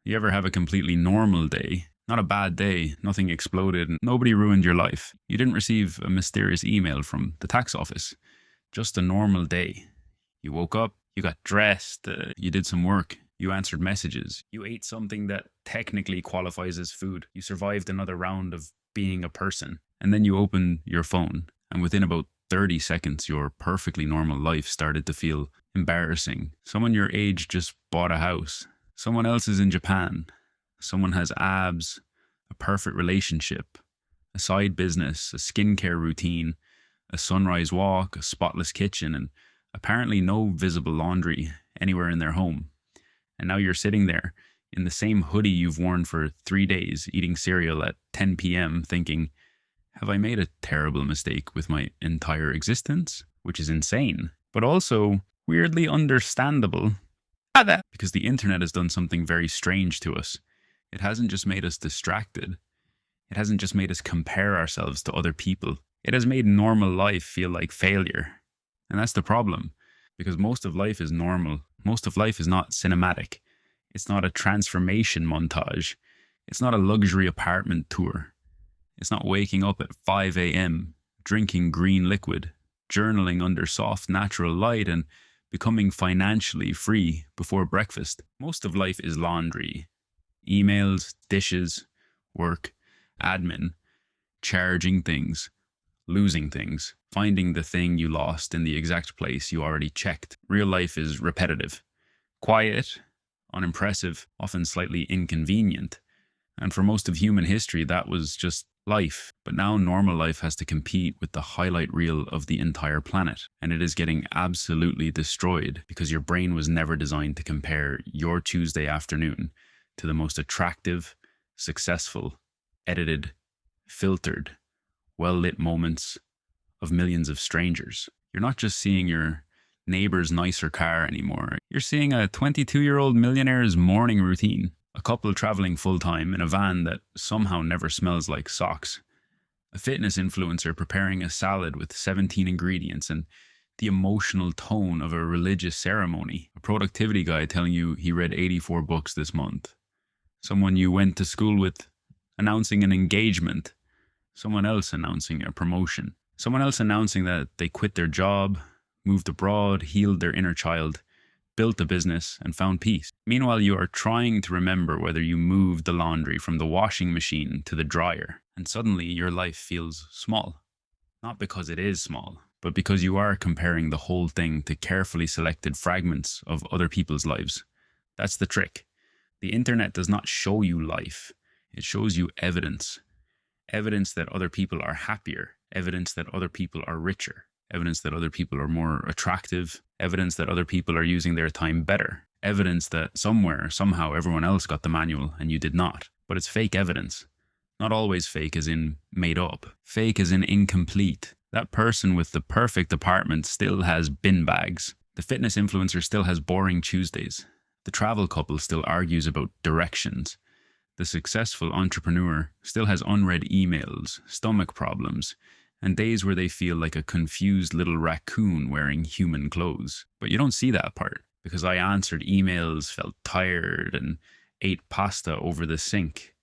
You ever have a completely normal day? Not a bad day, nothing exploded, and nobody ruined your life. You didn't receive a mysterious email from the tax office. Just a normal day. You woke up, you got dressed, you did some work, you answered messages, you ate something that technically qualifies as food, you survived another round of being a person, and then you open your phone, and within about 30 seconds, your perfectly normal life started to feel embarrassing. Someone your age just bought a house. Someone else is in Japan. Someone has abs, a perfect relationship, a side business, a skincare routine, a sunrise walk, a spotless kitchen, and apparently no visible laundry anywhere in their home. And now you're sitting there in the same hoodie you've worn for 3 days, eating cereal at 10 p.m., thinking, have I made a terrible mistake with my entire existence? Which is insane, but also weirdly understandable. Because the internet has done something very strange to us. It hasn't just made us distracted. It hasn't just made us compare ourselves to other people. It has made normal life feel like failure. And that's the problem, because most of life is normal. Most of life is not cinematic. It's not a transformation montage. It's not a luxury apartment tour. It's not waking up at 5 a.m., drinking green liquid, journaling under soft natural light, and becoming financially free before breakfast. Most of life is laundry. Emails, dishes, work, admin, charging things, losing things, finding the thing you lost in the exact place you already checked. Real life is repetitive, quiet, unimpressive, often slightly inconvenient. And for most of human history, that was just life. But now normal life has to compete with the highlight reel of the entire planet. And it is getting absolutely destroyed because your brain was never designed to compare your Tuesday afternoon to the most attractive, successful, edited, filtered, well-lit moments of millions of strangers. You're not just seeing your neighbor's nicer car anymore. You're seeing a 22-year-old millionaire's morning routine. A couple traveling full-time in a van that somehow never smells like socks. A fitness influencer preparing a salad with 17 ingredients and the emotional tone of a religious ceremony. A productivity guy telling you he read 84 books this month. Someone you went to school with announcing an engagement. Someone else announcing a promotion. Someone else announcing that they quit their job, moved abroad, healed their inner child, built a business, and found peace. Meanwhile, you are trying to remember whether you moved the laundry from the washing machine to the dryer, and suddenly your life feels small. Not because it is small, but because you are comparing the whole thing to carefully selected fragments of other people's lives. That's the trick. The internet does not show you life. It shows you evidence. Evidence that other people are happier. Evidence that other people are richer. Evidence that other people are more attractive, evidence that other people are using their time better, evidence that somewhere, somehow everyone else got the manual and you did not. But it's fake evidence. Not always fake as in made up. Fake as in incomplete. That person with the perfect apartment still has bin bags. The fitness influencer still has boring Tuesdays. The travel couple still argues about directions. The successful entrepreneur still has unread emails, stomach problems, and days where they feel like a confused little raccoon wearing human clothes. But you don't see that part, because I answered emails, felt tired, and ate pasta over the sink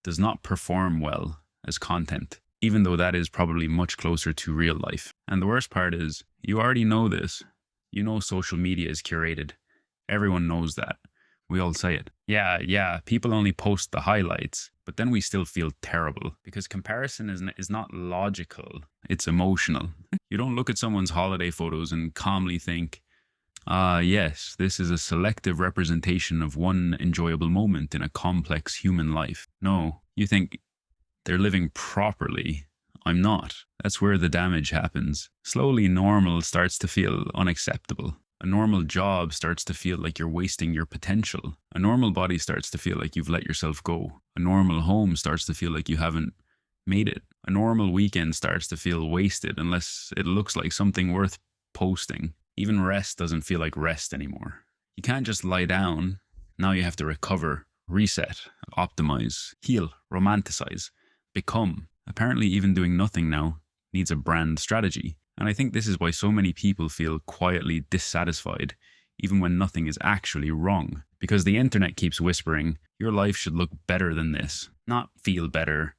does not perform well as content, even though that is probably much closer to real life. And the worst part is, you already know this. You know social media is curated. Everyone knows that. We all say it. Yeah, people only post the highlights, but then we still feel terrible because comparison is not logical, it's emotional. You don't look at someone's holiday photos and calmly think, yes, this is a selective representation of one enjoyable moment in a complex human life. No, you think, they're living properly. I'm not. That's where the damage happens. Slowly, normal starts to feel unacceptable. A normal job starts to feel like you're wasting your potential. A normal body starts to feel like you've let yourself go. A normal home starts to feel like you haven't made it. A normal weekend starts to feel wasted unless it looks like something worth posting. Even rest doesn't feel like rest anymore. You can't just lie down. Now you have to recover, reset, optimize, heal, romanticize, become. Apparently even doing nothing now needs a brand strategy. And I think this is why so many people feel quietly dissatisfied, even when nothing is actually wrong. Because the internet keeps whispering, your life should look better than this. Not feel better,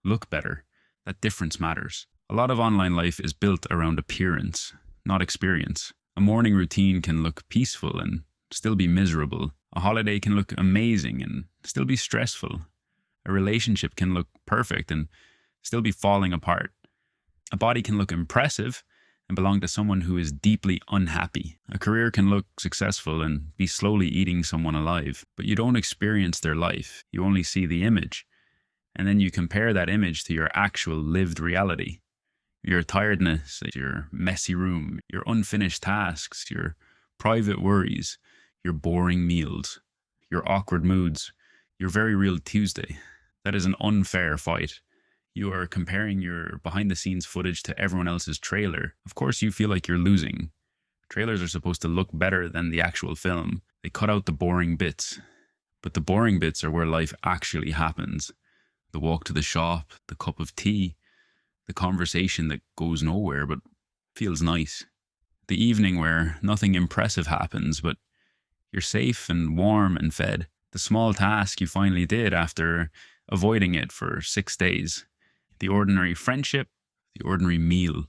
look better. That difference matters. A lot of online life is built around appearance, not experience. A morning routine can look peaceful and still be miserable. A holiday can look amazing and still be stressful. A relationship can look perfect and still be falling apart. A body can look impressive and belong to someone who is deeply unhappy. A career can look successful and be slowly eating someone alive. But you don't experience their life. You only see the image. And then you compare that image to your actual lived reality. Your tiredness, your messy room, your unfinished tasks, your private worries, your boring meals, your awkward moods, your very real Tuesday. That is an unfair fight. You are comparing your behind the scenes footage to everyone else's trailer. Of course, you feel like you're losing. Trailers are supposed to look better than the actual film. They cut out the boring bits. But the boring bits are where life actually happens. The walk to the shop, the cup of tea, the conversation that goes nowhere but feels nice. The evening where nothing impressive happens, but you're safe and warm and fed. The small task you finally did after avoiding it for 6 days. The ordinary friendship, the ordinary meal,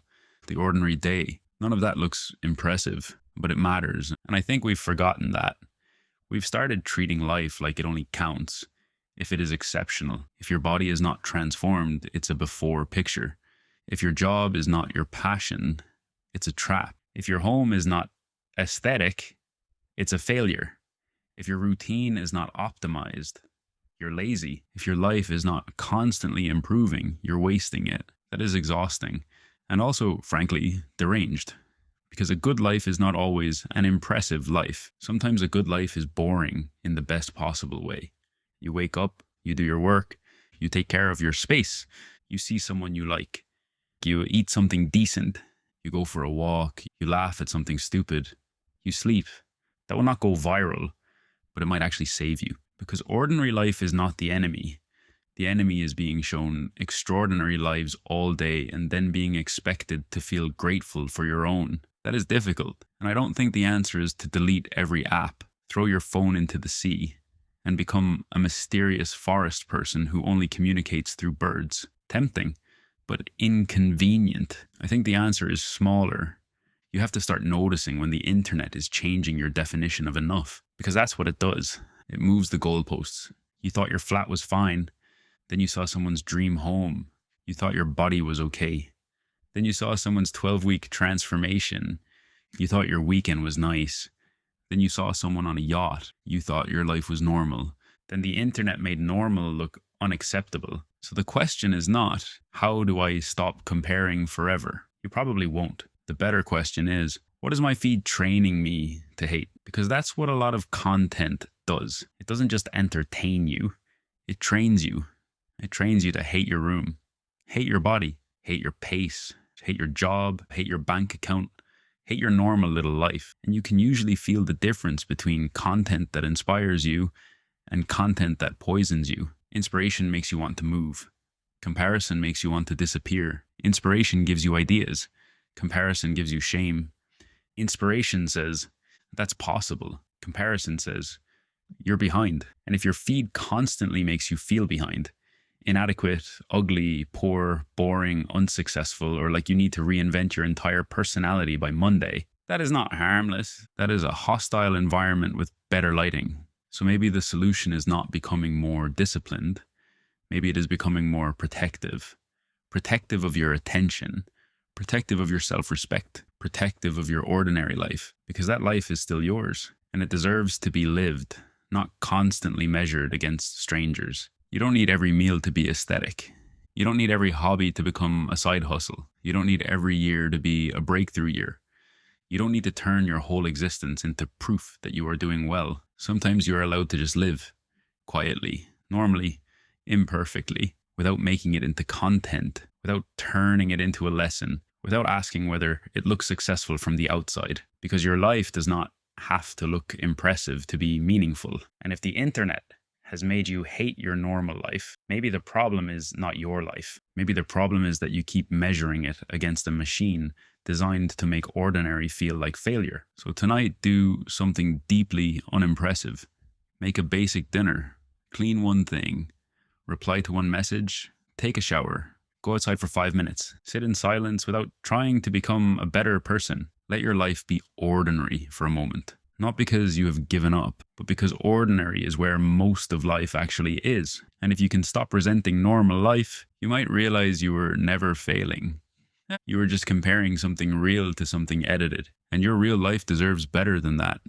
the ordinary day. None of that looks impressive, but it matters. And I think we've forgotten that. We've started treating life like it only counts if it is exceptional. If your body is not transformed, it's a before picture. If your job is not your passion, it's a trap. If your home is not aesthetic, it's a failure. If your routine is not optimized, you're lazy. If your life is not constantly improving, you're wasting it. That is exhausting and also, frankly, deranged. Because a good life is not always an impressive life. Sometimes a good life is boring in the best possible way. You wake up, you do your work, you take care of your space, you see someone you like, you eat something decent, you go for a walk, you laugh at something stupid, you sleep. That will not go viral, but it might actually save you. Because ordinary life is not the enemy. The enemy is being shown extraordinary lives all day and then being expected to feel grateful for your own. That is difficult. And I don't think the answer is to delete every app, throw your phone into the sea, and become a mysterious forest person who only communicates through birds. Tempting, but inconvenient. I think the answer is smaller. You have to start noticing when the internet is changing your definition of enough, because that's what it does. It moves the goalposts. You thought your flat was fine. Then you saw someone's dream home. You thought your body was okay. Then you saw someone's 12-week transformation. You thought your weekend was nice. Then you saw someone on a yacht. You thought your life was normal. Then the internet made normal look unacceptable. So the question is not, how do I stop comparing forever? You probably won't. The better question is, what is my feed training me to hate? Because that's what a lot of content does. It doesn't just entertain you. It trains you. It trains you to hate your room, hate your body, hate your pace, hate your job, hate your bank account, hate your normal little life. And you can usually feel the difference between content that inspires you and content that poisons you. Inspiration makes you want to move. Comparison makes you want to disappear. Inspiration gives you ideas. Comparison gives you shame. Inspiration says, that's possible. Comparison says, you're behind. And if your feed constantly makes you feel behind, inadequate, ugly, poor, boring, unsuccessful, or like you need to reinvent your entire personality by Monday, that is not harmless. That is a hostile environment with better lighting. So maybe the solution is not becoming more disciplined. Maybe it is becoming more protective. Protective of your attention. Protective of your self-respect. Protective of your ordinary life. Because that life is still yours. And it deserves to be lived, not constantly measured against strangers. You don't need every meal to be aesthetic. You don't need every hobby to become a side hustle. You don't need every year to be a breakthrough year. You don't need to turn your whole existence into proof that you are doing well. Sometimes you are allowed to just live quietly, normally, imperfectly, without making it into content, without turning it into a lesson, without asking whether it looks successful from the outside. Because your life does not have to look impressive to be meaningful. And if the internet has made you hate your normal life, maybe the problem is not your life. Maybe the problem is that you keep measuring it against a machine designed to make ordinary feel like failure. So tonight, do something deeply unimpressive. Make a basic dinner, clean one thing, reply to one message, take a shower, go outside for 5 minutes, sit in silence without trying to become a better person. Let your life be ordinary for a moment. Not because you have given up, but because ordinary is where most of life actually is. And if you can stop resenting normal life, you might realize you were never failing. You were just comparing something real to something edited. And your real life deserves better than that.